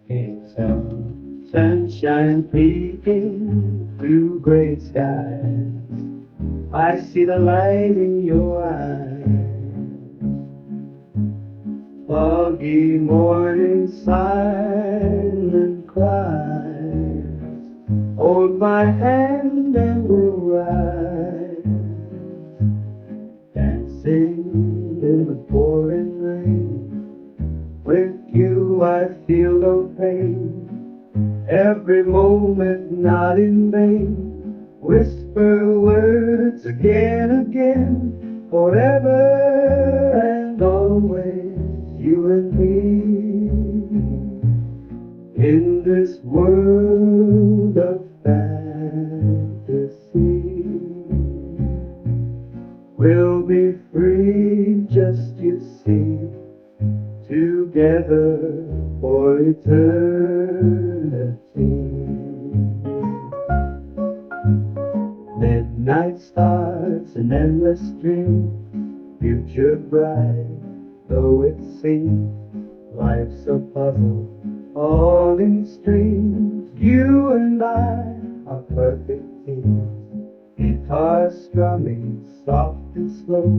It's sunshine peeking through gray skies. I see the light in your eyes. Foggy morning silent cries. Hold my hand and we'll ride, dancing in the pouring rain. With you I feel no pain. Every moment not in vain. Whisper words again, again. Forever and always, you and me. In this world of fantasy, we'll be free, just you see. Together for eternity. Midnight stars, an endless dream, future bright, though it seems life's a puzzle, all in streams. You and I are perfect teams, guitar strumming soft and slow.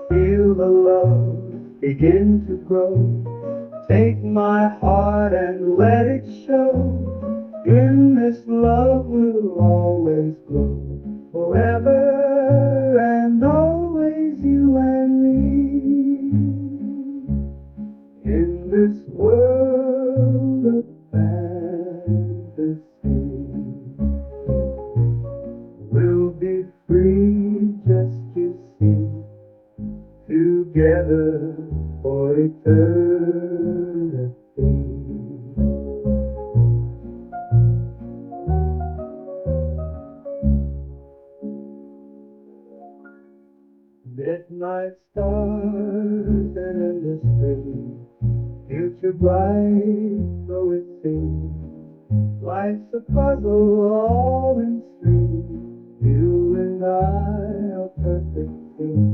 Feel the love begin to grow. Take my heart and let it show. In this love will always glow. Forever and always, you and me. In this world of fantasy, we'll be free, just you see. Together for eternity. Midnight stars and endless dreams, future bright though it seems. Life's a puzzle all in streams. You and I are perfect teams.